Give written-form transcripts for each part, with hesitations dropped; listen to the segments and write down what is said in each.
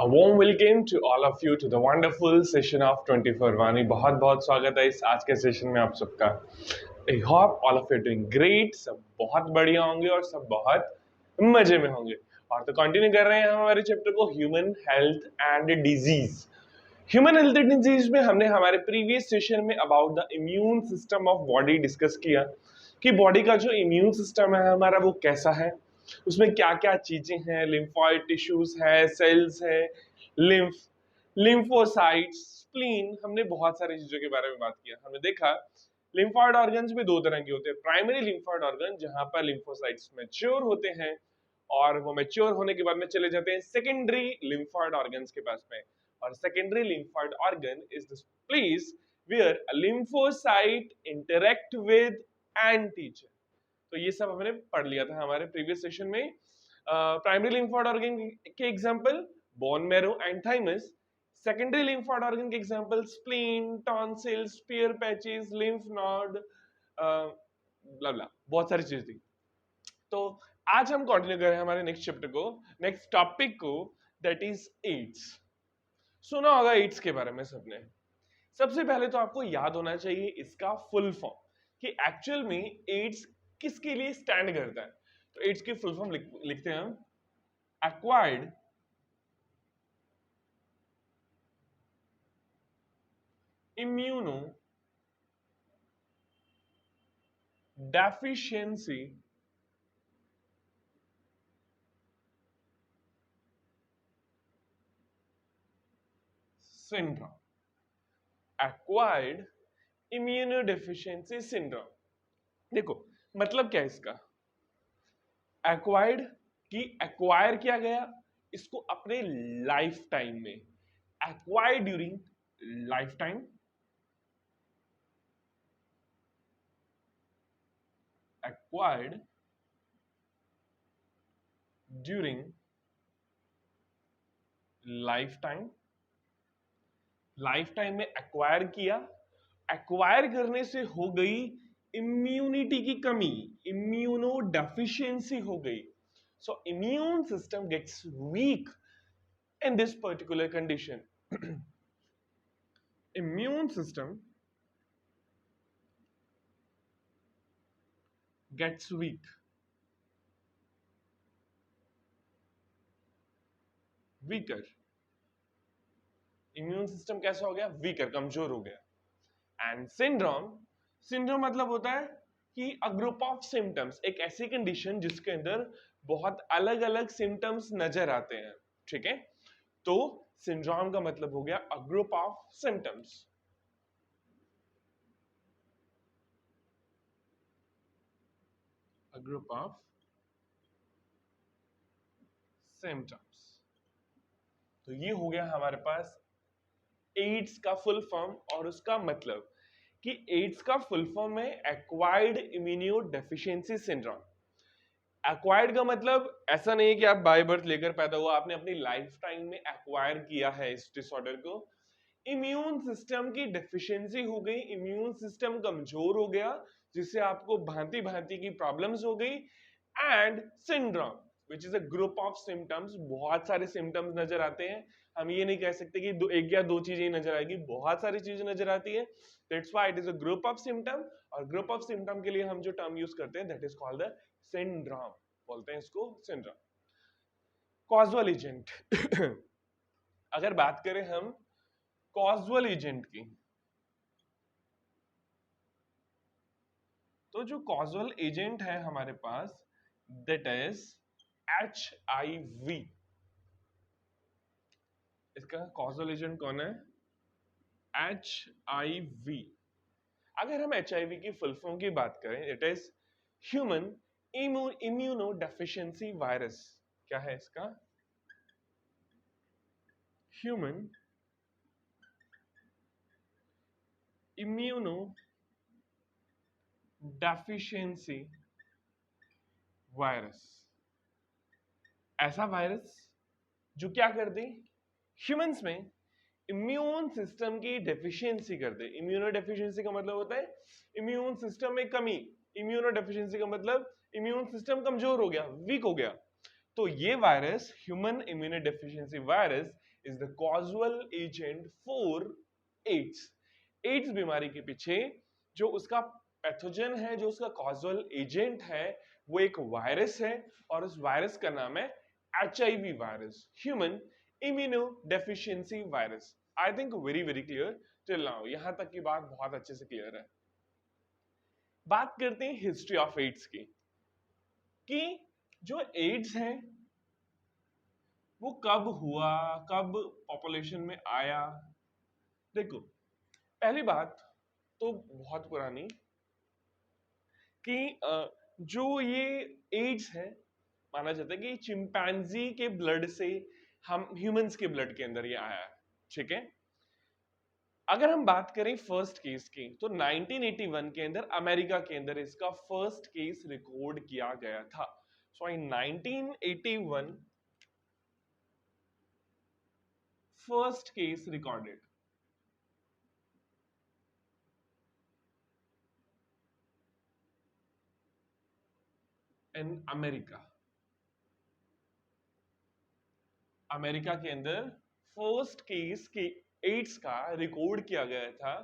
A warm welcome to all of you to the wonderful session of 24 वानी बहुत बहुत स्वागत है इस आज के सेशन में आप सबका। I hope all of you are doing great, सब बहुत बढ़िया होंगे और सब बहुत मजे में होंगे। और तो कंटिन्यू कर रहे हैं हम हमारे चैप्टर को human health and disease. Human health and disease में हमने हमारे प्रीवियस सेशन में about the immune system of body discuss किया कि बॉडी का जो इम्यून सिस्टम है हमारा वो कैसा है, उसमें क्या क्या चीजें हैं, लिम्फोइड टिश्यूज है, सेल्स है, लिम्फ, लिम्फोसाइट्स, स्प्लीन, हमने बहुत सारी चीजों के बारे में बात किया। हमने देखा लिम्फोइड ऑर्गन्स भी दो तरह के होते हैं। प्राइमरी लिम्फोइड ऑर्गन जहां पर लिम्फोसाइट्स मैच्योर होते हैं और वो मैच्योर होने के बाद में चले जाते हैं सेकेंडरी लिम्फोइड ऑर्गन्स के पास में। और secondary lymphoid organ is the place where a lymphocyte interact with antigen. तो ये सब हमने पढ़ लिया था हमारे प्रीवियस सेशन में। प्राइमरी लिम्फोइड ऑर्गन के example bone marrow and thymus, secondary lymphoid organ के एग्जांपल स्प्लीन, टॉन्सिल्स, स्पीयर patches, lymph node, blah blah, बहुत सारी चीज थी। तो आज हम कंटिन्यू कर रहे हैं हमारे नेक्स्ट चैप्टर को, नेक्स्ट टॉपिक को, दैट इज एड्स। सुना होगा एड्स के बारे में सबने। सबसे पहले तो आपको याद होना चाहिए इसका फुल फॉर्म कि एक्चुअल में एड्स किसके लिए स्टैंड करता है। तो एड्स की फुल फॉर्म लिखते हैं हम acquired immunodeficiency syndrome. Acquired immunodeficiency syndrome. देखो मतलब क्या है इसका। एक्वायर्ड की एक्वायर किया गया इसको अपने लाइफ टाइम में, acquired during life time, acquired during life time, life time में एक्वायर किया, एक्वायर करने से हो गई इम्यूनिटी की कमी, इम्यूनो डेफिशिएंसी हो गई। So immune system gets weak in this particular condition. Immune system gets weak, weaker, immune system कैसा हो गया, वीकर, कमजोर हो गया। एंड सिंड्रोम, सिंड्रोम मतलब होता है कि अ ग्रुप ऑफ सिम्टम्स, एक ऐसी कंडीशन जिसके अंदर बहुत अलग अलग सिम्टम्स नजर आते हैं। ठीक है, तो सिंड्रोम का मतलब हो गया a group of symptoms. A group of symptoms. तो ये हो गया हमारे पास एड्स का फुल फॉर्म और उसका मतलब कि एड्स का फुल फॉर्म है acquired immunodeficiency syndrome. Acquired का मतलब ऐसा नहीं है कि आप बाय बर्थ लेकर पैदा हुआ, आपने अपनी लाइफ टाइम में एक्वायर किया है इस डिसऑर्डर को। इम्यून सिस्टम की डेफिशिएंसी हो गई, इम्यून सिस्टम कमजोर हो गया जिससे आपको भांति भांति की प्रॉब्लम्स हो गई। And syndrome which is a group of symptoms, बहुत सारे सिम्टम्स नजर आते हैं। हम ये नहीं कह सकते कि एक या दो चीजें नजर आएगी, बहुत सारी चीजें नजर आती है। That's why it is a group of symptom. और ग्रुप ऑफ सिम्टम के लिए हम जो टर्म यूज करते हैं that is called the syndrome, बोलते हैं इसको सिंड्रोम। कॉजल एजेंट अगर बात करें हम कॉजल एजेंट की, तो जो कॉजल एजेंट है हमारे पास दैट इज HIV। इसका कॉजल एजेंट कौन है, HIV। अगर हम HIV की फुल फॉर्म की बात करें it is human immunodeficiency virus. क्या है इसका, ह्यूमन इम्यूनो डेफिशिएंसी वायरस। ऐसा वायरस जो क्या कर दे, ह्यूमंस में इम्यून सिस्टम की डेफिशिएंसी कर दे। इम्यूनो डेफिशिएंसी का मतलब होता है इम्यून सिस्टम में कमी, इम्यूनो डेफिशिएंसी का मतलब इम्यून सिस्टम कमजोर हो गया, वीक हो गया। तो ये virus human immunodeficiency virus is the causal agent for AIDS. AIDS बीमारी के पीछे जो उसका पैथोजन है, जो उसका कॉजुअल एजेंट है, वो एक वायरस है और उस वायरस का नाम है HIV virus, human immunodeficiency virus. आई think very very clear till now, यहां तक की बात बहुत अच्छे से क्लियर है। बात करते हैं हिस्ट्री ऑफ एड्स की, कि जो एड्स है वो कब हुआ, कब पॉपुलेशन में आया। देखो, पहली बात तो बहुत पुरानी, कि जो ये एड्स है माना जाता है कि चिंपैंजी के ब्लड से हम ह्यूमंस के ब्लड के अंदर ये आया है, ठीक है। अगर हम बात करें फर्स्ट केस की, तो 1981 के अंदर अमेरिका के अंदर इसका फर्स्ट केस रिकॉर्ड किया गया था। सो इन 1981 first case recorded in America. America के अंदर फर्स्ट केस के एड्स का रिकॉर्ड किया गया था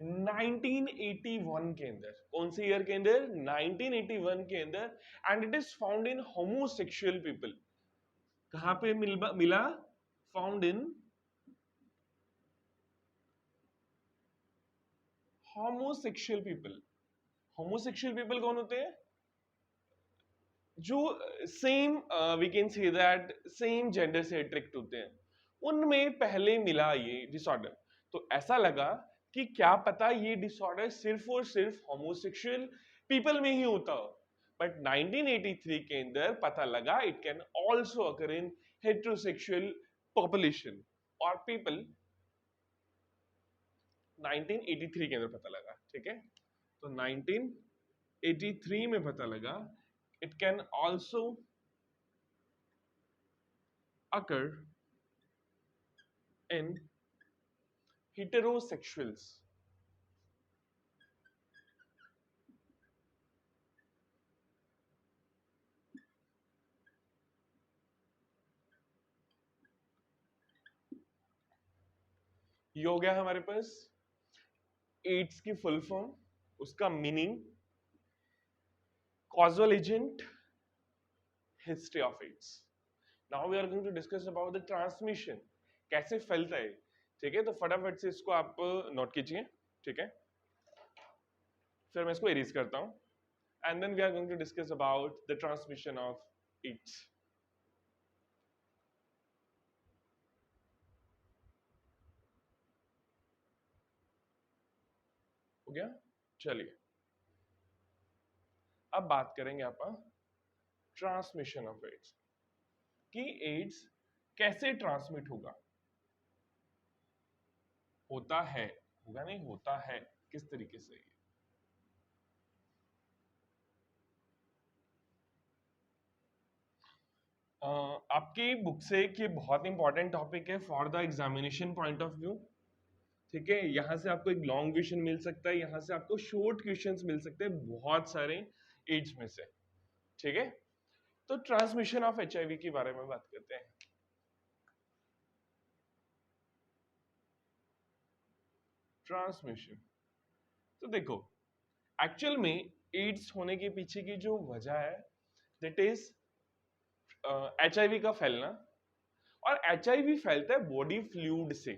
1981 के अंदर। कौन से ईयर के अंदर? 1981 के अंदर। And it is found in homosexual people. कहां पे मिला? Found in homosexual people. Homosexual people कौन होते हैं? जो same we can say that same gender से अट्रैक्ट होते हैं, उनमें पहले मिला ये डिसऑर्डर। तो ऐसा लगा कि क्या पता ये डिसऑर्डर सिर्फ और सिर्फ होमोसेक्सुअल पीपल में ही होता हो, बट 1983 के अंदर पता लगा it can also occur in heterosexual population और पीपल। 1983 के अंदर पता लगा, ठीक है। तो 1983 में पता लगा it can also occur in heterosexuals। ये हो गया हमारे पास एड्स की फुल फॉर्म, उसका meaning, causal agent, history of AIDS। Now we are going to discuss about the transmission, कैसे फैलता है, ठीक है। तो फटाफट से इसको आप नोट कीजिए, ठीक है। फिर मैं इसको इरेज करता हूं, and then we are going to discuss about the transmission of AIDS। हो गया? चलिए अब बात करेंगे अपन ट्रांसमिशन ऑफ एड्स, कि एड्स कैसे ट्रांसमिट होगा, होता है, होगा नहीं, होता है, किस तरीके से। आपकी बुक से कि बहुत इंपॉर्टेंट टॉपिक है for the examination point of view, ठीक है। यहां से आपको एक लॉन्ग क्वेश्चन मिल सकता है, यहां से आपको शॉर्ट क्वेश्चंस मिल सकते हैं बहुत सारे एड्स में से, ठीक है। तो ट्रांसमिशन ऑफ HIV के बारे में बात करते हैं। ट्रांसमिशन, तो देखो एक्चुअल में एड्स होने के पीछे की जो वजह है दैट इज HIV का फैलना। और HIV फैलता है बॉडी फ्लूइड से,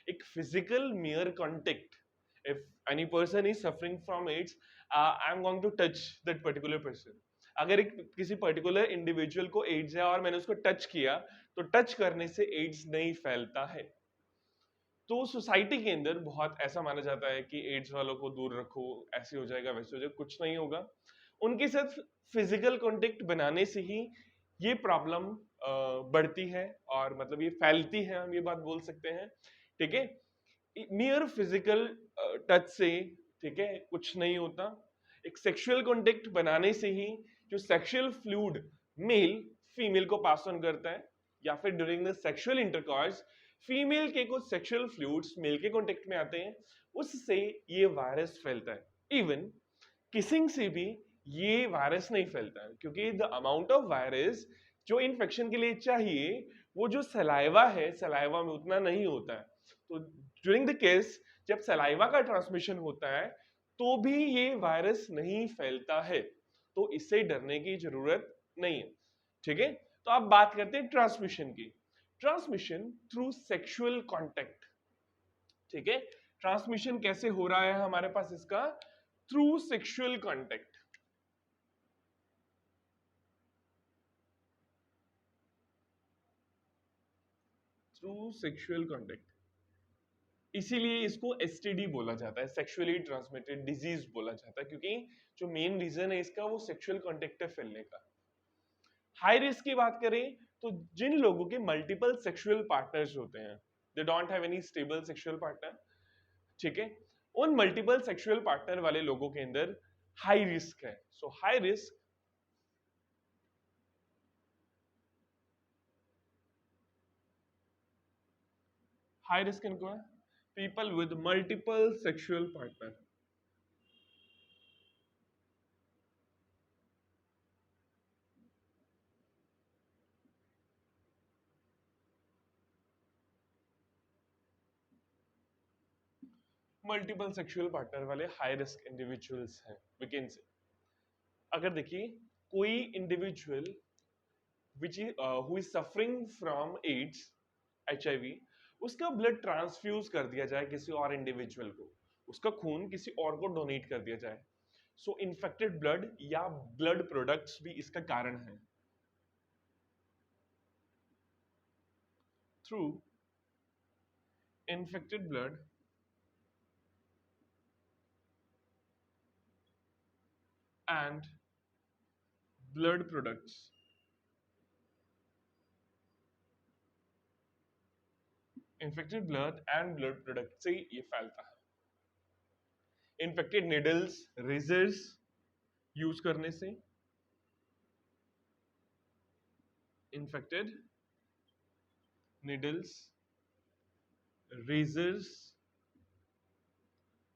एक physical mere contact. If any person is suffering from AIDS, I am going to touch that particular person. अगर एक किसी पर्टिकुलर इंडिविजुअल को एड्स है और मैंने उसको टच किया, तो टच करने से एड्स नहीं फैलता है। तो सोसाइटी के अंदर बहुत ऐसा माना जाता है कि एड्स वालों को दूर रखो, ऐसे हो जाएगा वैसे हो जाएगा, कुछ नहीं होगा। उनके साथ फिजिकल कांटेक्ट बनाने से ही ये प्रॉब्लम बढ़ती है और मतलब ये फैलती है, हम ये बात बोल सकते हैं, ठीक है। मियर फिजिकल टच से, ठीक है, कुछ नहीं होता। एक सेक्सुअल कांटेक्ट बनाने से ही जो सेक्सुअल फ्लूइड मेल फीमेल को पास ऑन करता है, या फिर during the sexual intercourse female के कुछ सेक्सुअल फ्लूइड्स मेल के कांटेक्ट में आते हैं, उससे ये वायरस फैलता है। इवन किसिंग से भी ये वायरस नहीं फैलता है, क्योंकि द अमाउंट ऑफ वायरस जो इन्फेक्शन के लिए चाहिए वो जो सलाइवा है, सलाइवा में उतना नहीं होता है। तो ड्यूरिंग द केस जब सलाइवा का ट्रांसमिशन होता है तो भी ये वायरस नहीं फैलता है, तो इससे डरने की जरूरत नहीं है। ठीक है, तो अब बात करते हैं ट्रांसमिशन की। Transmission through sexual contact. ठीक है, ट्रांसमिशन कैसे हो रहा है हमारे पास इसका? Through sexual contact. Through sexual contact, इसीलिए इसको एसटीडी बोला जाता है, सेक्सुअली ट्रांसमिटेड डिजीज बोला जाता है, क्योंकि जो मेन रीजन है इसका वो सेक्सुअल कांटेक्ट है फैलने का। हाई रिस्क की बात करें तो जिन लोगों के मल्टीपल सेक्सुअल पार्टनर्स होते हैं, they don't have any stable sexual partner, ठीक है, उन मल्टीपल सेक्सुअल पार्टनर वाले लोगों के अंदर हाई रिस्क है। सो हाई रिस्क, हाई रिस्क इनको है people with multiple sexual partner. Multiple sexual partner वाले हाई रिस्क इंडिविजुअल्स हैं, वी कैन से। अगर देखिए कोई individual which is who is suffering from AIDS, HIV, उसका ब्लड ट्रांसफ्यूज कर दिया जाए किसी और इंडिविजुअल को, उसका खून किसी और को डोनेट कर दिया जाए, सो इन्फेक्टेड ब्लड या ब्लड प्रोडक्ट्स भी इसका कारण है। Through infected blood and blood products, infected blood and blood product से ये फैलता है। इन्फेक्टेड निडल्स, रेजर्स यूज करने से, इन्फेक्टेड निडल्स, रेजर्स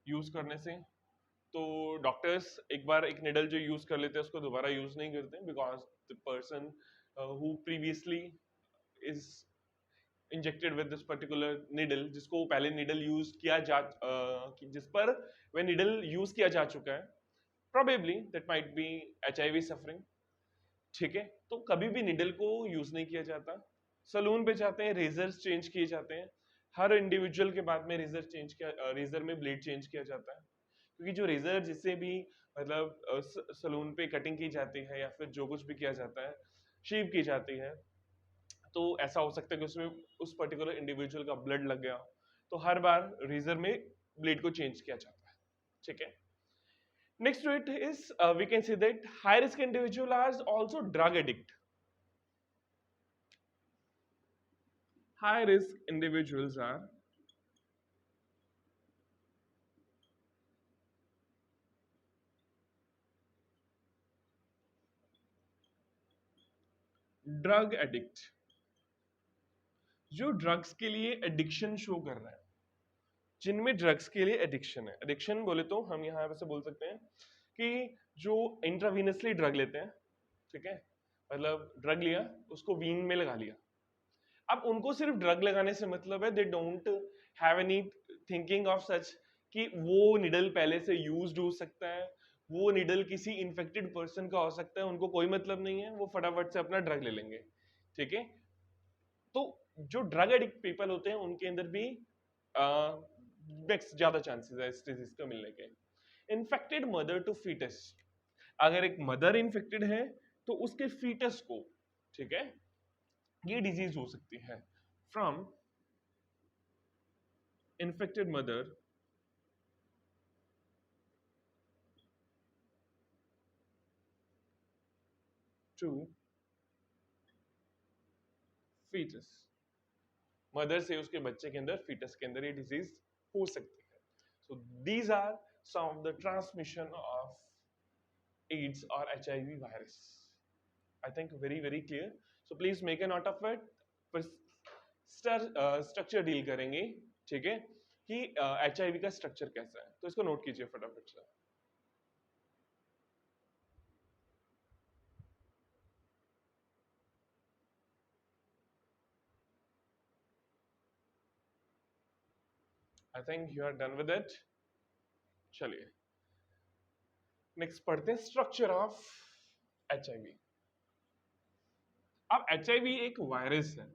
यूज करने से, तो डॉक्टर्स एक बार एक निडल जो यूज कर लेते हैं उसको दोबारा यूज नहीं करते, because the person who previously is injected with this particular needle, जिसको पहले निडल यूज किया जा जिस पर वह निडल यूज किया जा चुका है, probably that might be HIV suffering. ठीक है, तो कभी भी निडल को यूज नहीं किया जाता। सलून पे जाते हैं, रेजर्स चेंज किए जाते हैं, हर इंडिविजुअल के बाद में रेजर में ब्लेड चेंज किया जाता है, क्योंकि जो रेजर जिससे भी मतलब सलून पे कटिंग की जाती है या फिर जो कुछ भी किया जाता है, शेव की जाती है, तो ऐसा हो सकता है कि उसमें उस पर्टिकुलर इंडिविजुअल का ब्लड लग गया, तो हर बार रेजर में ब्लेड को चेंज किया जाता है। ठीक है, next to it is we can say that high risk individual are also drug addict. High risk individuals are drug addict, जो ड्रग्स के लिए एडिक्शन शो कर रहा है, जिनमें ड्रग्स के लिए एडिक्शन है। एडिक्शन बोले तो हम यहाँ वैसे बोल सकते हैं कि जो इंट्रावीनसली ड्रग लेते हैं, ठीक है, मतलब ड्रग लिया उसको वीन में लगा लिया, अब उनको सिर्फ ड्रग लगाने से मतलब है, they don't have any thinking of such कि वो निडल पहले से यूज्ड हो सकता है, वो निडल किसी इन्फेक्टेड पर्सन का हो सकता है, उनको कोई मतलब नहीं है, वो फटाफट से अपना ड्रग ले लेंगे। ठीक है, तो जो ड्रग एडिक्ट पीपल होते हैं उनके अंदर भी ज्यादा चांसेस है इस डिजीज का मिलने के। इन्फेक्टेड मदर टू फीटस, अगर एक मदर इन्फेक्टेड है तो उसके फीटस को, ठीक है, ये डिजीज हो सकती है from infected mother to foetus, mother से उसके बच्चे के अंदर, फीटस के अंदर ये डिजीज हो सकती है। So these are some of the transmission of AIDS और HIV virus. I think very clear. So please make a note of it. पर स्ट्रक्चर डील करेंगे, ठीक है, कि HIV का स्ट्रक्चर कैसा है, तो इसको नोट कीजिए फटाफट से। I think you are done with it. चलिए नेक्स्ट पढ़ते हैं स्ट्रक्चर ऑफ HIV। अब HIV एक वायरस है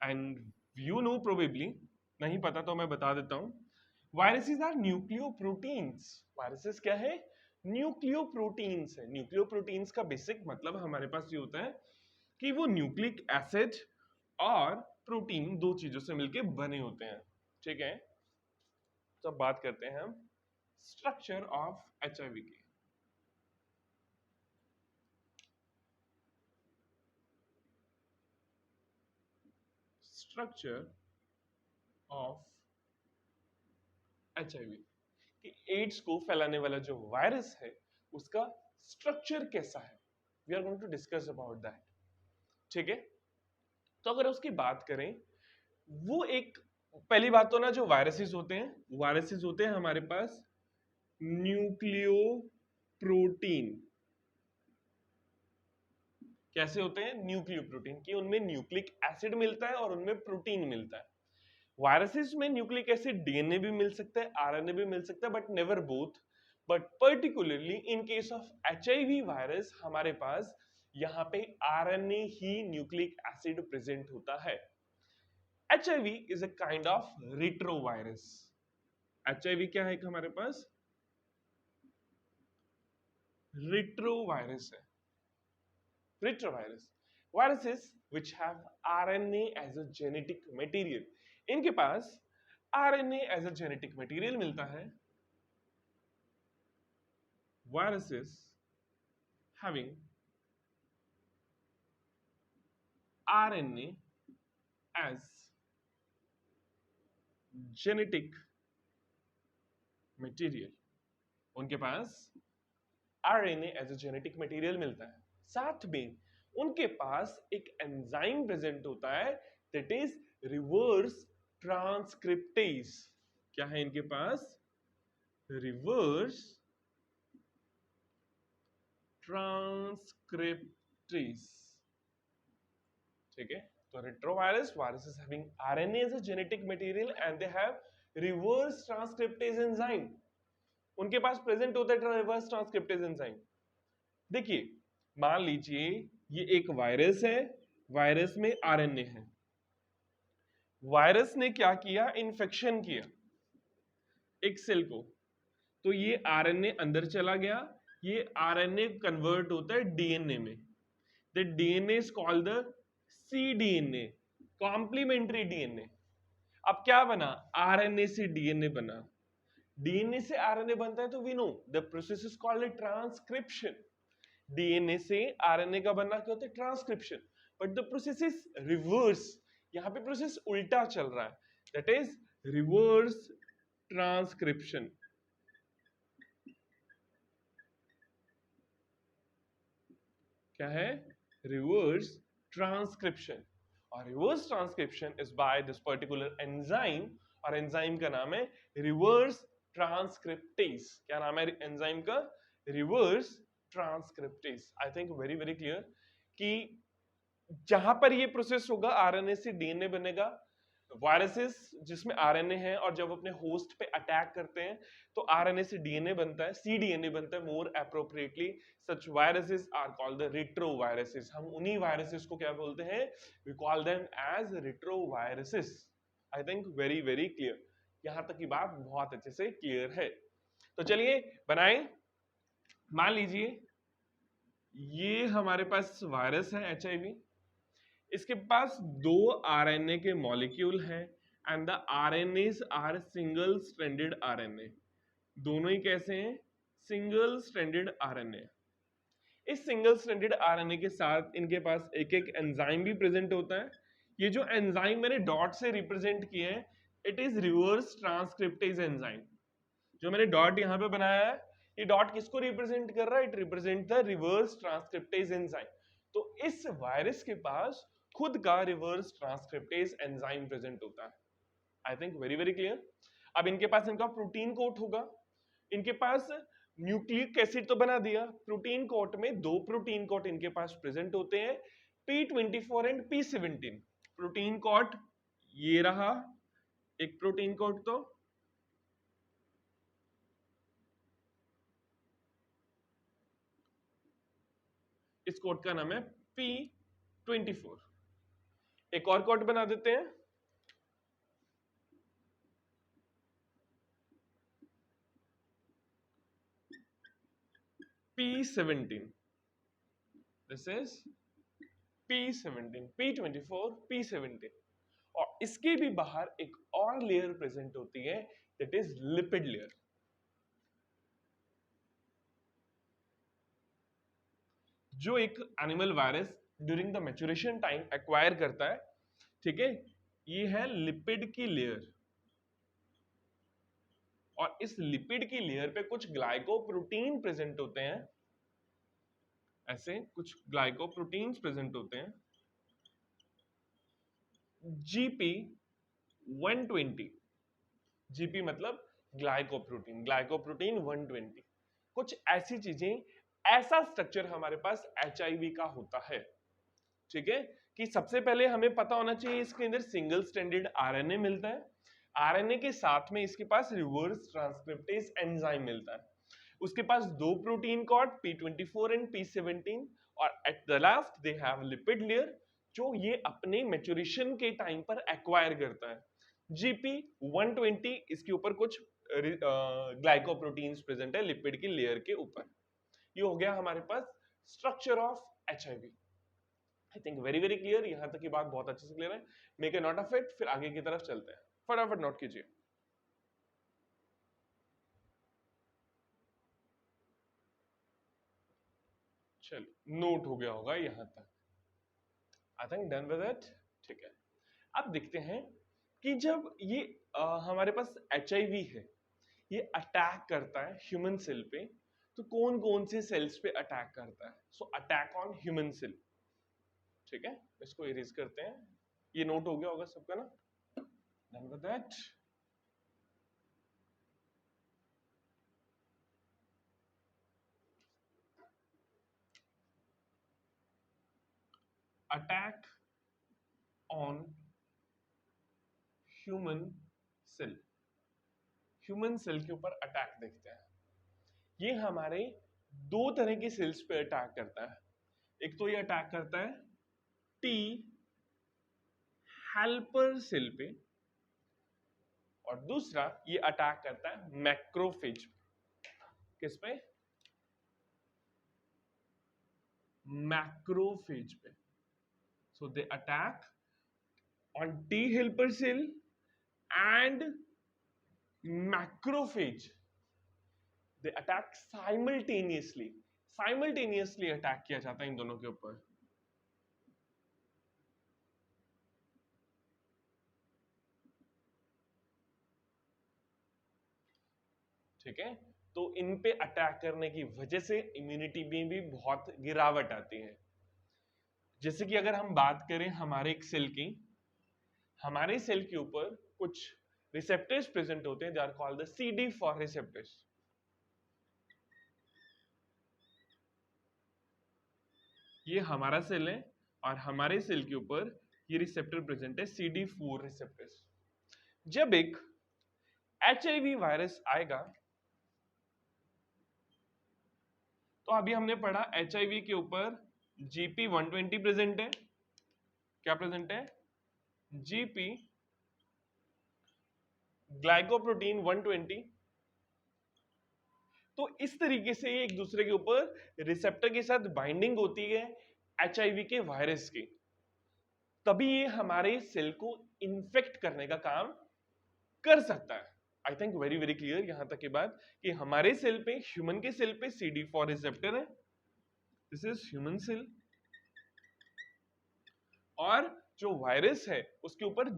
एंड यू नो प्रोबेबली, नहीं पता तो मैं बता देता हूं, वायरसेस आर न्यूक्लियोप्रोटीन्स। वायरसेस क्या है? न्यूक्लियोप्रोटीन्स है। न्यूक्लियोप्रोटीन्स का बेसिक मतलब हमारे पास ये होता है कि वो न्यूक्लिक एसिड और प्रोटीन दो चीजों से मिलके बने होते हैं। ठीक है, तो अब बात करते हैं हम स्ट्रक्चर ऑफ HIV की। स्ट्रक्चर ऑफ HIV कि एड्स को फैलाने वाला जो वायरस है उसका स्ट्रक्चर कैसा है, we are going to discuss about that. ठीक है, तो अगर उसकी बात करें, वो एक पहली बात तो ना, जो वायरसेस होते हैं, वायरसेस होते हैं हमारे पास न्यूक्लियो प्रोटीन। कैसे होते हैं? न्यूक्लियो प्रोटीन कि उनमें न्यूक्लिक एसिड मिलता है और उनमें प्रोटीन मिलता है। वायरसेस में न्यूक्लिक एसिड डीएनए भी मिल सकता है, आरएनए भी मिल सकता है, but never both. But particularly in case of HIV virus हमारे पास यहाँ पे आरएनए ही न्यूक्लिक एसिड प्रेजेंट होता है। HIV is a kind of retrovirus. HIV क्या है? हमारे पास रिट्रोवायरस है। Retrovirus viruses which have RNA as a genetic material, इनके पास RNA as a genetic material मिलता है। viruses having RNA as genetic material, उनके पास RNA as a genetic material मिलता है। साथ में उनके पास एक एंजाइम प्रेजेंट होता है, दैट इज रिवर्स ट्रांसक्रिप्टेज। क्या है इनके पास? Reverse transcriptase. ठीक है, तो retrovirus, viruses having RNA as a genetic material and they have reverse transcriptase enzyme, उनके पास प्रेजेंट होता है रिवर्स ट्रांसक्रिप्टेज एंजाइम। देखिए, मान लीजिए ये एक वायरस है, वायरस में आरएनए है। वायरस ने क्या किया? इन्फेक्शन किया एक सेल को, तो ये आरएनए अंदर चला गया, ये आरएनए कन्वर्ट होता है डीएनए में। The DNA is called the cDNA, complementary DNA. अब क्या बना? आरएनए से डीएनए बना। डीएनए से आरएनए बनता है तो we know the process is called transcription. DNA से आरएनए का बनना क्या होता है? Transcription. But the process is reverse, यहां पे प्रोसेस उल्टा चल रहा है, दैट इज रिवर्स ट्रांसक्रिप्शन। क्या है? Reverse transcription. और reverse transcription is by this particular enzyme, और एंजाइम का नाम है रिवर्स ट्रांसक्रिप्टेज। क्या नाम है एंजाइम का? Reverse transcriptase. आई थिंक वेरी वेरी क्लियर कि जहां पर ये प्रोसेस होगा, आरएनए से डीएनए बनेगा। वायरसेस जिसमें आरएनए है और जब अपने होस्ट पे अटैक करते हैं तो आरएनए से डीएनए बनता है, cDNA बनता है more appropriately. Such viruses are called the retroviruses. हम उन्हीं वायरसेस को क्या बोलते हैं? We call them as retroviruses. I think very very clear, यहां तक की बात बहुत अच्छे से क्लियर है। तो चलिए बनाएं। मान लीजिए ये हमारे पास वायरस है HIV, इसके पास दो आरएनए के मॉलिक्यूल हैं and the RNAs are single stranded RNA. दोनों ही कैसे हैं? Single stranded RNA. इस सिंगल स्ट्रैंडेड आरएनए के साथ इनके पास एक एक एंजाइम भी प्रेजेंट होता है। ये जो एंजाइम मैंने डॉट से रिप्रेजेंट किए हैं, it is reverse transcriptase enzyme. जो मैंने डॉट यहां पे बनाया है, ये डॉट किसको रिप्रेजेंट कर रहा है? It represent the reverse transcriptase enzyme. तो इस वायरस के पास खुद का रिवर्स ट्रांसक्रिप्टेज एंजाइम प्रेजेंट होता है। आई थिंक वेरी वेरी क्लियर। अब इनके पास इनका प्रोटीन कोट होगा, इनके पास न्यूक्लिक एसिड तो बना दिया, प्रोटीन कोट में दो प्रोटीन कोट इनके पास प्रेजेंट होते हैं, P24 and P17। Protein coat ये रहा एक प्रोटीन कोट, तो इस कोड का नाम है P24। एक और कोड बना देते हैं, P17। This is P17, P24, P17। और इसके भी बाहर एक और लेयर प्रेजेंट होती है, दैट इज लिपिड लेयर। जो एक animal virus during the maturation time acquire करता है, ठीक है, ये है लिपिड की लेयर। और इस लिपिड की लेयर पे कुछ ग्लाइकोप्रोटीन प्रेजेंट होते हैं, ऐसे कुछ ग्लाइकोप्रोटीन्स प्रेजेंट होते हैं, जीपी 120। जीपी मतलब ग्लाइकोप्रोटीन, ग्लाइकोप्रोटीन 120। कुछ ऐसी चीजें, ऐसा स्ट्रक्चर हमारे पास एचआईवी का होता है, ठीक है, कि सबसे पहले हमें पता होना चाहिए इसके अंदर सिंगल स्ट्रैंडेड आरएनए मिलता है। आरएनए के साथ में इसके पास रिवर्स ट्रांसक्रिप्टेज एंजाइम मिलता है। उसके पास दो protein cord P24 and P17, और at the last they have lipid layer, जो ये अपने मैच्योरेशन के टाइम पर एक्वायर करता है। जीपी 120, इसके ऊपर कुछ ग्लाइकोप्रोटीन्स प्रेजेंट है लिपिड की लेयर के ऊपर। ये हो गया हमारे पास structure of HIV. I think very very clear, यहां तक की बात बहुत अच्छे से क्लियर है। Make a note of it, फिर आगे की तरफ चलते हैं। फटाफट नोट कीजिए। चलिए, नोट हो गया होगा यहां तक। आई थिंक डन विद इट, ठीक है। अब देखते हैं कि जब ये हमारे पास एचआईवी है, ये अटैक करता है ह्यूमन सेल पे, तो कौन कौन से सेल्स पे अटैक करता है? सो अटैक ऑन ह्यूमन सेल, ठीक है। इसको इरेज करते हैं। ये नोट हो गया होगा सबका ना? Done with that. Attack on human cell. Human cell के ऊपर अटैक देखते हैं। ये हमारे दो तरह के सेल्स पे अटैक करता है। एक तो ये अटैक करता है टी हेल्पर सेल पे, और दूसरा ये अटैक करता है मैक्रोफेज। किस पे? मैक्रोफेज पे। So they attack on T helper cell and macrophage. They attack simultaneously. Simultaneously attack किया जाता है इन दोनों के ऊपर। ठीक है, तो इन पे अटैक करने की वजह से इम्यूनिटी में भी बहुत गिरावट आती है। जैसे कि अगर हम बात करें हमारे एक सेल की, हमारे सेल के ऊपर कुछ रिसेप्टर्स प्रेजेंट होते हैं, they are called the CD4 receptors. ये हमारा सेल है, और हमारे सेल के ऊपर ये रिसेप्टर प्रेजेंट है CD4 रिसेप्टर्स। जब एक एचआईवी वायरस आएगा, तो अभी हमने पढ़ा एचआईवी के ऊपर जीपी 120 प्रेजेंट है। क्या प्रेजेंट है? GP glycoprotein 120। तो इस तरीके से एक दूसरे के ऊपर रिसेप्टर के साथ बाइंडिंग होती है एचआईवी के वायरस की, तभी ये हमारे सेल को इन्फेक्ट करने का काम कर सकता है। आई थिंक वेरी वेरी क्लियर यहां तक की बात, कि हमारे सेल पे, ह्यूमन के सेल पे CD4 रिसेप्टर है, दिस इज ह्यूमन सेल, और जो वायरस है उसके ऊपर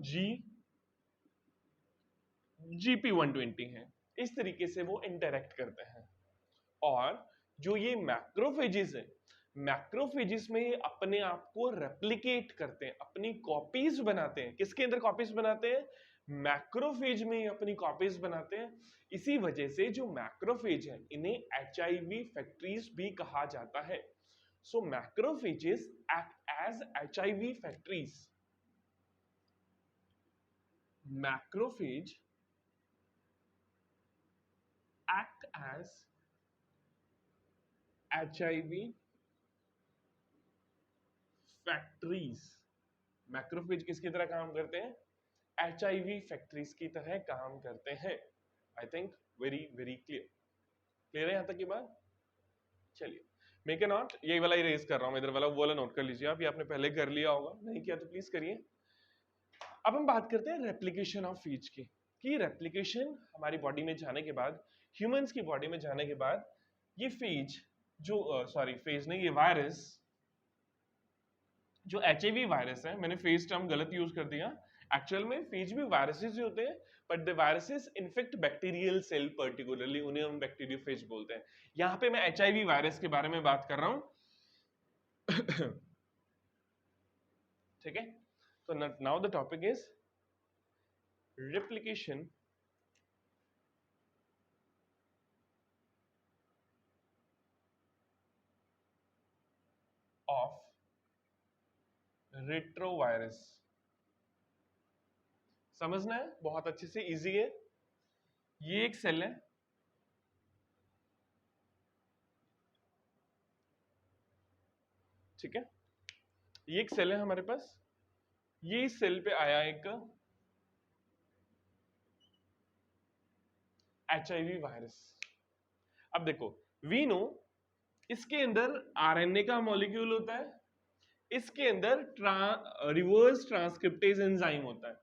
जीपी 120 है। इस तरीके से वो इंटरेक्ट करते हैं। और जो ये मैक्रोफेजेस है, मैक्रोफेजेस में ये अपने आप को रेप्लिकेट करते हैं, अपनी कॉपीज बनाते हैं। किसके अंदर कॉपीज बनाते हैं? मैक्रोफेज में अपनी कॉपीज बनाते हैं। इसी वजह से जो मैक्रोफेज है, इन्हें एचआईवी फैक्ट्रीज भी कहा जाता है। So macrophages act as HIV factories. Macrophage act as HIV factories, macrophage किसकी तरह काम करते हैं? HIV फैक्ट्रीज की तरह काम करते हैं। आई think very very clear, clear है यहां तक की बात? चलिए, मेक ए नोट, यही वाला इरेज कर रहा हूं, इधर वाला वो वाला नोट कर लीजिए आप, ये आपने पहले कर लिया होगा, नहीं किया तो प्लीज करिए। अब हम बात करते हैं रेप्लिकेशन ऑफ फेज की, कि रेप्लिकेशन हमारी बॉडी में जाने के बाद, ह्यूमंस की बॉडी में जाने के बाद, ये फेज जो सॉरी फेज नहीं, ये वायरस जो HIV वायरस है, मैंने फेज टर्म गलत यूज कर दिया, एक्चुअल में फेज भी वायरसेस ही होते हैं, but the viruses infect bacterial cell particularly, उन्हें हम बैक्टीरियोफेज बोलते हैं। यहां पे मैं HIV वायरस के बारे में बात कर रहा हूं। ठीक है, तो now the topic is replication of retrovirus। समझना है, बहुत अच्छे से, इजी है। ये एक सेल है, ठीक है, ये एक सेल है हमारे पास, ये इस सेल पे आया एक HIV वायरस। अब देखो, वी नो इसके अंदर RNA का मॉलिक्यूल होता है, इसके अंदर रिवर्स ट्रांसक्रिप्टेज एंजाइम होता है।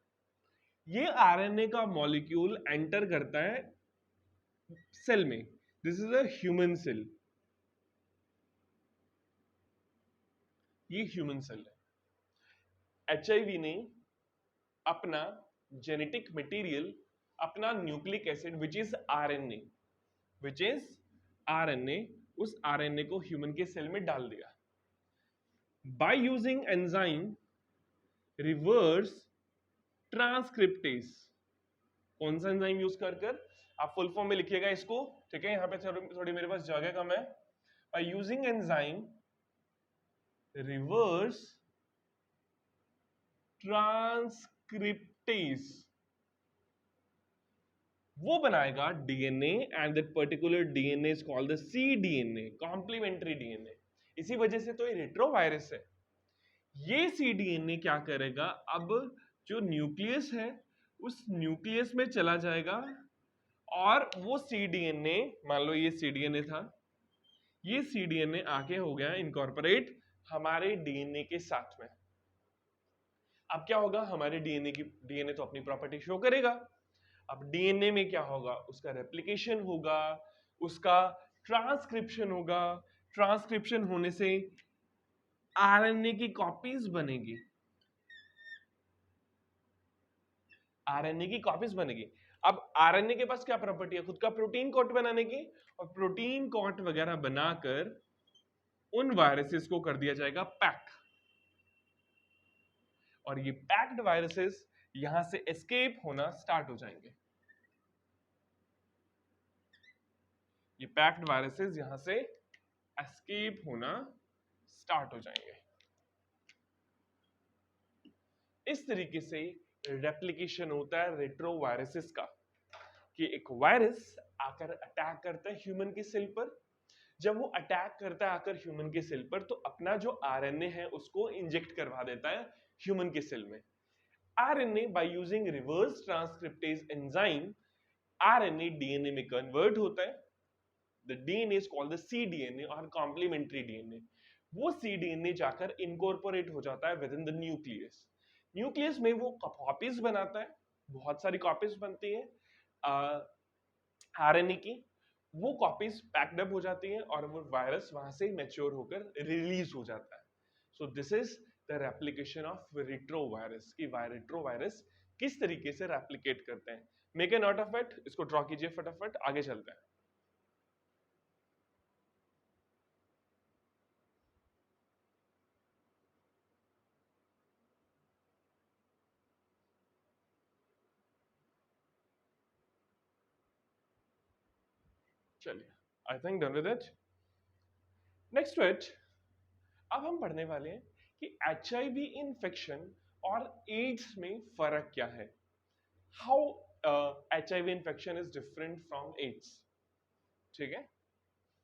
ये RNA का मॉलिक्यूल एंटर करता है सेल में, this is a human cell, ये ह्यूमन सेल है। HIV ने अपना जेनेटिक मटेरियल, अपना nucleic acid which is RNA, which is RNA, उस RNA को ह्यूमन के सेल में डाल दिया by using enzyme reverse transcriptase. कौन सा एंजाइम यूज कर आप फुल फॉर्म में लिखिएगा इसको, ठीक है, यहां पे थोड़ी मेरे पास जगह कम है। By using enzyme reverse transcriptase, वो बनाएगा DNA and that particular DNA is called the cDNA, complementary DNA। इसी वजह से तो ये रेट्रोवायरस है। ये cDNA क्या करेगा, अब जो न्यूक्लियस है उस न्यूक्लियस में चला जाएगा, और वो cDNA, मान लो ये cDNA था, ये cDNA आके हो गया इनकॉर्पोरेट हमारे DNA के साथ में। अब क्या होगा, हमारे DNA तो अपनी प्रॉपर्टी शो करेगा। अब DNA में क्या होगा, उसका रेप्लिकेशन होगा, उसका ट्रांसक्रिप्शन होगा, ट्रांसक्रिप्शन होने से RNA की कॉपीज बनेगी, RNA की कॉपीज बनेगी। अब RNA के पास क्या प्रॉपर्टी है, खुद का प्रोटीन कोट बनाने की, और प्रोटीन कोट वगैरह बनाकर उन वायरसेस को कर दिया जाएगा पैक, और ये पैक्ड वायरसेस यहां से एस्केप होना स्टार्ट हो जाएंगे। ये पैक्ड वायरसेस यहां से एस्केप होना स्टार्ट हो जाएंगे। इस तरीके से रेप्लिकेशन होता है रेट्रोवायरसेस का, कि एक वायरस आकर अटैक करता है ह्यूमन के सेल पर। जब वो अटैक करता है आकर ह्यूमन के सेल पर, तो अपना जो RNA है उसको इंजेक्ट करवा देता है ह्यूमन के सेल में। RNA by using reverse transcriptase enzyme, RNA DNA में कन्वर्ट होता है। The DNA is called the cDNA और कॉम्प्लीमेंट्री DNA। वो cDNA जाकर इनकॉर्पोरेट हो जाता है with in the nucleus. Nucleus में वो कॉपीज बनाता है, बहुत सारी कॉपीज बनती है RNA की, वो कॉपीज पैक्ड अप हो जाती है और वो वायरस वहां से मैच्योर होकर रिलीज हो जाता है। So this is the replication of retrovirus, कि रेट्रोवायरस किस तरीके से रेप्लिकेट करते हैं। Make a note of it, इसको ड्रॉ कीजिए फटाफट, आगे चलते हैं। चलिए, I think done with it. Next to it, अब हम पढ़ने वाले हैं कि HIV इन्फेक्शन और एड्स में फर्क क्या है, how HIV infection is different from AIDS. ठीक है,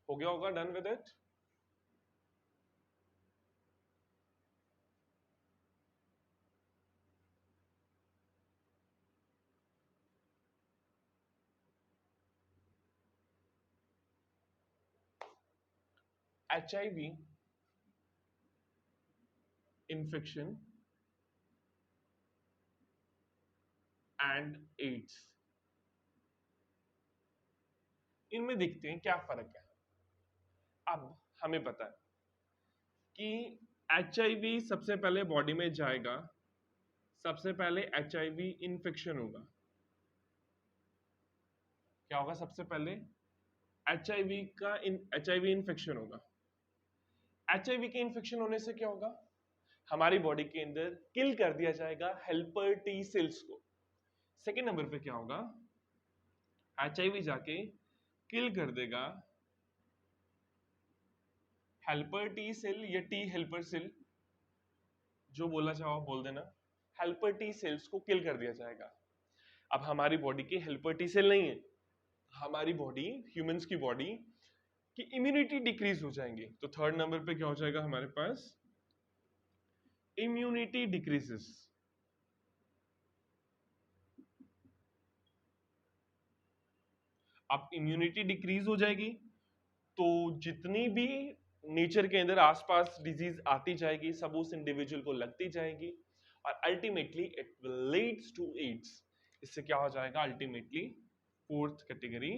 हो गया होगा, done with it. HIV infection and AIDS, इनमें देखते हैं क्या फर्क है। अब हमें पता है कि HIV सबसे पहले बॉडी में जाएगा, सबसे पहले HIV इन्फेक्शन होगा। क्या होगा? सबसे पहले HIV इन्फेक्शन होगा। HIV के इन्फेक्शन होने से क्या होगा? हमारी बॉडी के अंदर किल कर दिया जाएगा हेल्पर टी सेल्स को। सेकेंड नंबर पे क्या होगा? HIV जाके किल कर देगा हेल्पर टी सेल या टी हेल्पर सेल, जो बोलना चाहो बोल देना। हेल्पर टी सेल्स को किल कर दिया जाएगा। अब हमारी बॉडी के हेल्पर टी सेल नहीं है, हमारी बॉडी, ह्यूमंस की बॉडी की इम्यूनिटी डिक्रीज हो जाएंगे। तो थर्ड नंबर पे क्या हो जाएगा हमारे पास? Immunity decreases. अब इम्यूनिटी डिक्रीज हो जाएगी तो जितनी भी नेचर के अंदर आसपास डिजीज आती जाएगी सब उस इंडिविजुअल को लगती जाएगी और ultimately it will leads to AIDS. इससे क्या हो जाएगा? अल्टीमेटली फोर्थ कैटेगरी,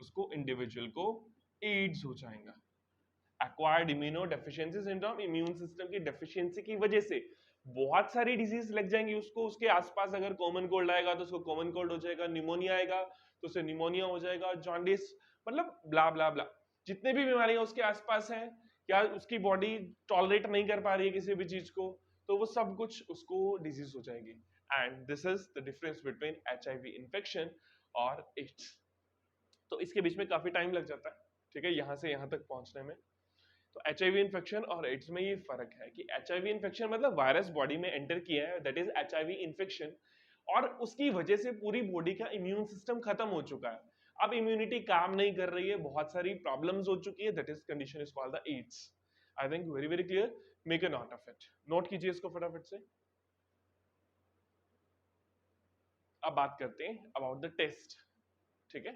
उसको इंडिविजुअल को एड्स हो जाएगा। Acquired immunodeficiency syndrome, immune system की डेफिशिएंसी की वजह से बहुत सारी डिजीज लग जाएंगी उसको। उसके आसपास अगर कॉमन कोल्ड आएगा तो उसको कॉमन कोल्ड हो जाएगा, निमोनिया आएगा तो उसे निमोनिया हो जाएगा, जॉन्डिस, मतलब ब्ला ब्ला ब्ला, जितने भी बीमारियां उसके आसपास हैं, क्या उसकी बॉडी टॉलरेट नहीं कर पा रही है किसी भी चीज को, तो वो सब कुछ उसको डिजीज हो जाएगी। And this is the difference between HIV infection और एड्स। तो इसके बीच में काफी टाइम लग जाता है, ठीक है, यहां से यहां तक पहुंचने में। तो HIV इन्फेक्शन और एड्स में ये फर्क है कि HIV इन्फेक्शन मतलब वायरस बॉडी में एंटर किया है, दैट इज HIV इन्फेक्शन, और उसकी वजह से पूरी बॉडी का इम्यून सिस्टम खत्म हो चुका है। अब इम्यूनिटी काम नहीं कर रही है, बहुत सारी प्रॉब्लम्स हो चुकी है, that is condition is called the AIDS. I think very very clear, make a note of it, note कीजिए इसको फटाफट से। अब बात करते हैं अबाउट द टेस्ट, ठीक है।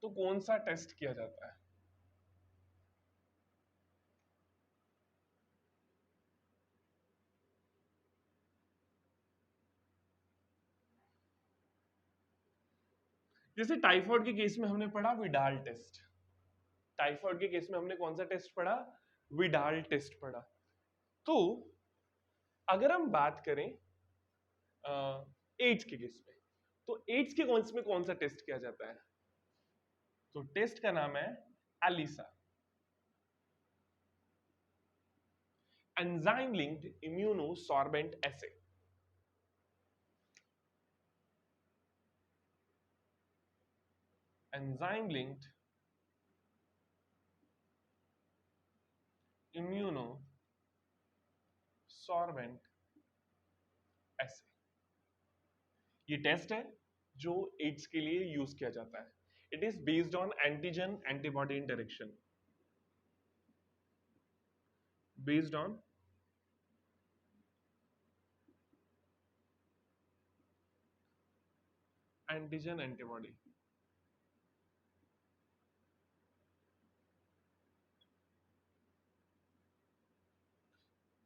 तो कौन सा टेस्ट किया जाता है? जैसे टाइफाइड के केस में हमने पढ़ा विडाल टेस्ट, टाइफाइड के केस में हमने कौन सा टेस्ट पढ़ा? विडाल टेस्ट पढ़ा। तो अगर हम बात करें एड्स के केस में, तो एड्स के कौन सा टेस्ट किया जाता है? तो टेस्ट का नाम है एलिसा, एंजाइम लिंक्ड इम्यूनोसॉर्बेंट एसे। एंजाइम लिंक्ड इम्यूनोसॉर्बेंट एसे, ये टेस्ट है जो एड्स के लिए यूज किया जाता है। It is based on antigen antibody interaction, based on antigen antibody.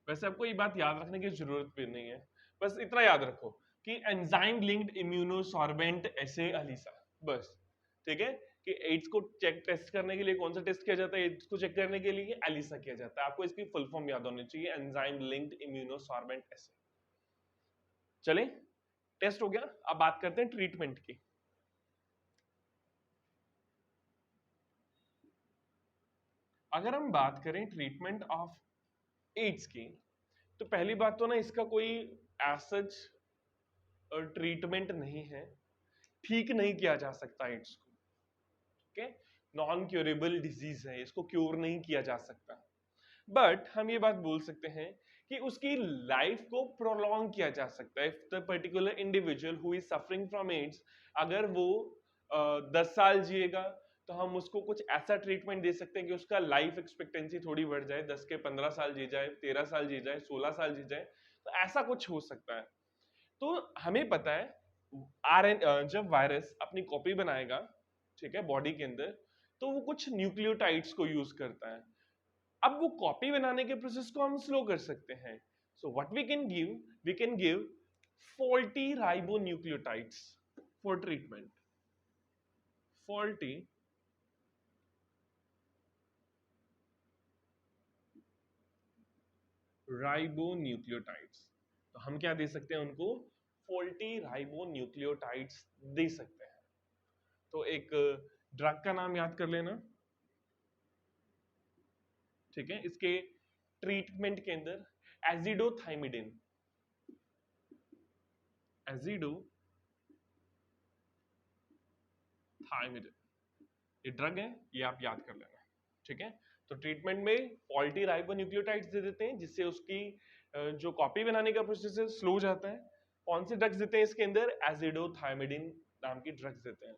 वैसे आपको ये बात याद रखने की जरूरत भी नहीं है, बस इतना याद रखो कि एंजाइम लिंक्ड इम्यूनोसॉर्बेंट एसे अलीसा, बस, ठीक है। कि एड्स को चेक टेस्ट करने के लिए कौन सा टेस्ट किया जाता है? एड्स को चेक करने के लिए एलिसा किया जाता है। आपको इसकी फुल फॉर्म याद होनी चाहिए, एंजाइम लिंक्ड इम्यूनोसॉर्बेंट एसे। चलें, टेस्ट हो गया, अब बात करते हैं ट्रीटमेंट की। अगर हम बात करें ट्रीटमेंट ऑफ एड्स की, तो पहली बात तो ना इसका कोई एसच ट्रीटमेंट नहीं है, ठीक नहीं किया जा सकता एड्स को, ठीक है। नॉन क्योरेबल डिजीज है, इसको क्योर नहीं किया जा सकता। बट हम ये बात बोल सकते हैं कि उसकी लाइफ को प्रोलॉन्ग किया जा सकता है। If the particular individual who is suffering from AIDS, अगर वो 10 साल जिएगा तो हम उसको कुछ ऐसा ट्रीटमेंट दे सकते हैं कि उसका लाइफ एक्सपेक्टेंसी थोड़ी बढ़ जाए, 10 के 15 साल जी जाए, 13 साल जी जाए, 16 साल जी जाए, तो ऐसा कुछ हो सकता है। तो हमें पता है जब वायरस अपनी कॉपी बनाएगा, ठीक है, बॉडी के अंदर, तो वो कुछ न्यूक्लियोटाइड्स को यूज करता है। अब वो कॉपी बनाने के प्रोसेस को हम स्लो कर सकते हैं। So what we can give faulty ribonucleotides for treatment. Faulty ribonucleotides, तो हम क्या दे सकते हैं उनको? फॉल्टी राइबोन्यूक्लियोटाइड्स दे सकते हैं। तो एक ड्रग का नाम याद कर लेना, ठीक है, इसके ट्रीटमेंट के अंदर एजिडोथाइमिडिन, एजिडोथाइमिडिन ये ड्रग है, ये आप याद कर लेना, ठीक है। तो ट्रीटमेंट में फॉल्टी राइबोन्यूक्लियोटाइड्स दे देते हैं, जिससे उसकी जो कॉपी बनाने का प्रोसेस है स्लो हो जाता है। कौन से ड्रग्स देते हैं इसके अंदर? एजिडोथाइमिडिन नाम की ड्रग्स देते हैं।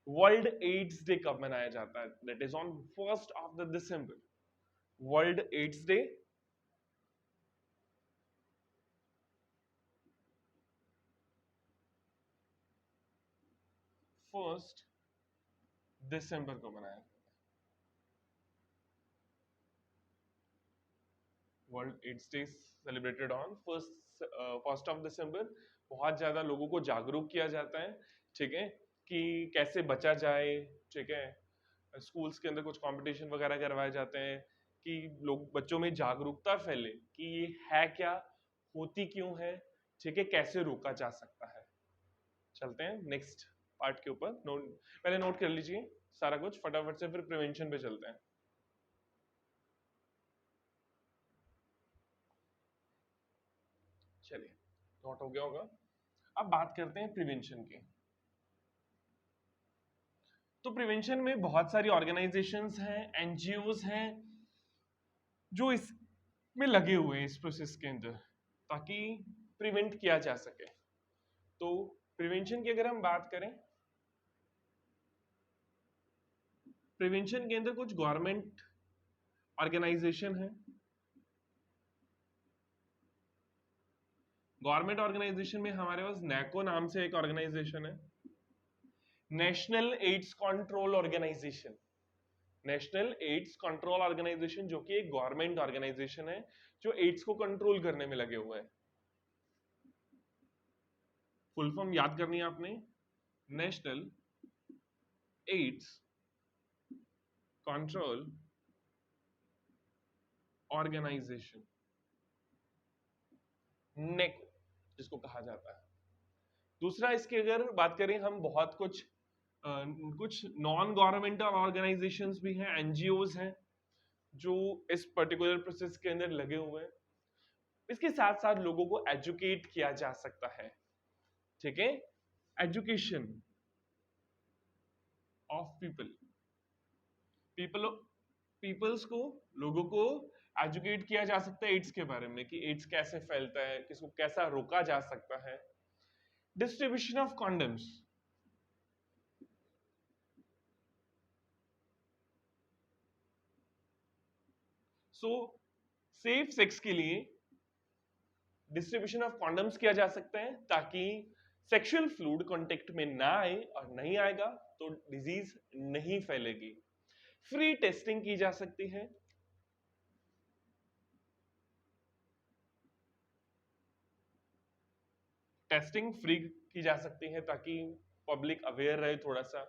वर्ल्ड एड्स डे कब मनाया जाता है? That is on 1st of December। World AIDS day 1st दिसंबर को मनाया जाता है। World AIDS day celebrated on 1st of December। बहुत ज्यादा लोगों को जागरूक किया जाता है, ठीक है, कि कैसे बचा जाए, ठीक है। स्कूल्स के अंदर कुछ कंपटीशन वगैरह करवाए जाते हैं कि लोग, बच्चों में जागरूकता फैले कि ये है क्या, होती क्यों है, ठीक है, कैसे रोका जा सकता है। चलते हैं नेक्स्ट पार्ट के ऊपर। पहले नोट कर लीजिए सारा कुछ फटाफट से, फिर प्रिवेंशन पे चलते हैं। चलिए, नोट हो गया होगा। अब बात करते हैं प्रिवेंशन की। तो प्रिवेंशन में बहुत सारी ऑर्गेनाइजेशंस हैं, एनजीओज हैं, जो इसमें लगे हुए हैं इस प्रोसेस के अंदर, ताकि प्रिवेंट किया जा सके। तो प्रिवेंशन की अगर हम बात करें, प्रिवेंशन के अंदर कुछ गवर्नमेंट ऑर्गेनाइजेशन है। गवर्नमेंट ऑर्गेनाइजेशन में हमारे पास नैको नाम से एक ऑर्गेनाइजेशन है, national AIDS control organisation. National AIDS control organisation जो कि एक गवर्नमेंट ऑर्गेनाइजेशन है, जो एड्स को कंट्रोल करने में लगे हुए हैं। फुल फॉर्म याद करनी है आपने, नेशनल एड्स कंट्रोल ऑर्गेनाइजेशन, नेको जिसको कहा जाता है। दूसरा, इसकी अगर बात करें हम, बहुत कुछ नॉन गवर्नमेंटल ऑर्गेनाइजेशंस भी हैं, एनजीओज हैं, जो इस पर्टिकुलर प्रोसेस के अंदर लगे हुए हैं। इसके साथ साथ लोगों को एजुकेट किया जा सकता है, ठीक है, एजुकेशन ऑफ पीपल पीपल्स को, लोगों को एजुकेट किया जा सकता है एड्स के बारे में, कि एड्स कैसे फैलता है, किसको कैसा रोका जा सकता है। Distribution of condoms, so safe sex के लिए डिस्ट्रीब्यूशन ऑफ कॉन्डम्स किया जा सकता है, ताकि सेक्सुअल फ्लूइड कांटेक्ट में ना आए, और नहीं आएगा तो डिजीज नहीं फैलेगी। फ्री टेस्टिंग की जा सकती है, टेस्टिंग फ्री की जा सकती है, ताकि पब्लिक अवेयर रहे थोड़ा सा।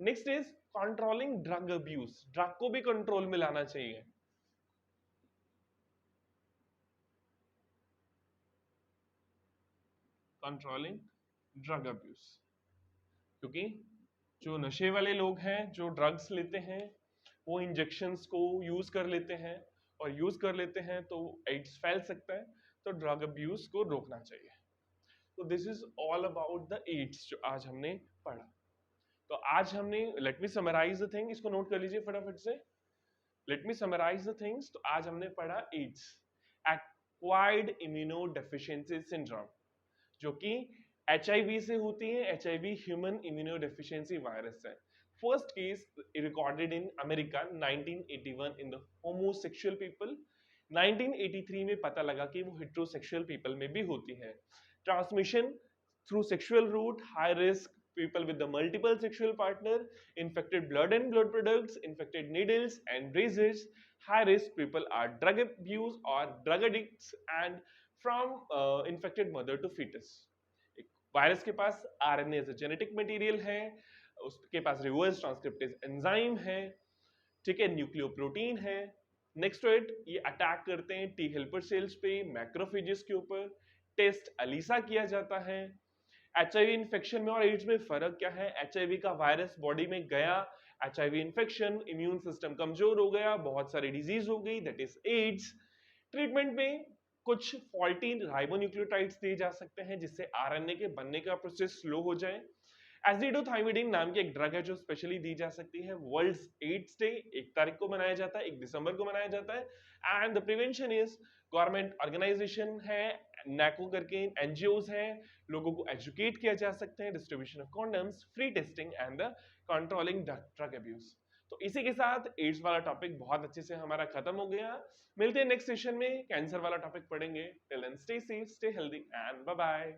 Next is controlling drug abuse, drug को भी कंट्रोल में लाना चाहिए। कंट्रोलिंग ड्रग अब्यूज, क्योंकि जो नशे वाले लोग हैं, जो ड्रग्स लेते हैं, वो इंजेक्शंस को यूज कर लेते हैं, और यूज कर लेते हैं तो एड्स फैल सकता है। तो ड्रग अब्यूज को रोकना चाहिए। तो this is all about the AIDS जो आज हमने पढ़ा। तो आज हमने, let me summarize the thing, इसको नोट कर लीजिए फटाफट से। Let me summarize the things. तो आज हमने पढ़ा AIDS, acquired immunodeficiency syndrome, जो कि HIV से होती है। HIV human immunodeficiency virus है। First case recorded in America 1981 in the homosexual people. 1983 में पता लगा कि वो हेट्रोसेक्सुअल पीपल में भी होती है। Transmission through sexual route, high risk people with the multiple sexual partner, infected blood and blood products, infected needles and razors. High risk people are drug abuse or drug addicts and from infected mother to fetus. Virus के पास RNA as genetic material है, उसके पास reverse transcriptase enzyme है, ठीक है, nucleoprotein है। Next to it, ये attack करते हैं टी हेल्पर सेल्स पे, मैक्रोफेजेस के ऊपर। टेस्ट अलीसा किया जाता है। एचआईवी इन्फेक्शन में और एड्स में फर्क क्या है? एचआईवी का वायरस बॉडी में गया, एचआईवी इन्फेक्शन, इम्यून सिस्टम कमजोर हो गया, बहुत सारी डिजीज हो गई, दैट इज एड्स। ट्रीटमेंट में कुछ फॉल्टी राइबोन्यूक्लियोटाइड्स दिए जा सकते हैं जिससे आरएनए के बनने का प्रोसेस स्लो हो जाए। एजिडोथाइमिडीन नाम की एक ड्रग है जो स्पेशली दी जा सकती है। वर्ल्ड एड्स डे 1 तारीख को मनाया जाता है, 1 दिसंबर को मनाया जाता है। And the prevention is, government organisation है, नैको करके एनजीओज हैं, लोगों को एजुकेट किया जा सकते हैं, distribution of condoms, free testing and the controlling drug abuse. तो इसी के साथ एड्स वाला टॉपिक बहुत अच्छे से हमारा खत्म हो गया। मिलते हैं नेक्स्ट सेशन में, कैंसर वाला टॉपिक पढ़ेंगे। Till then stay safe, stay healthy and bye bye.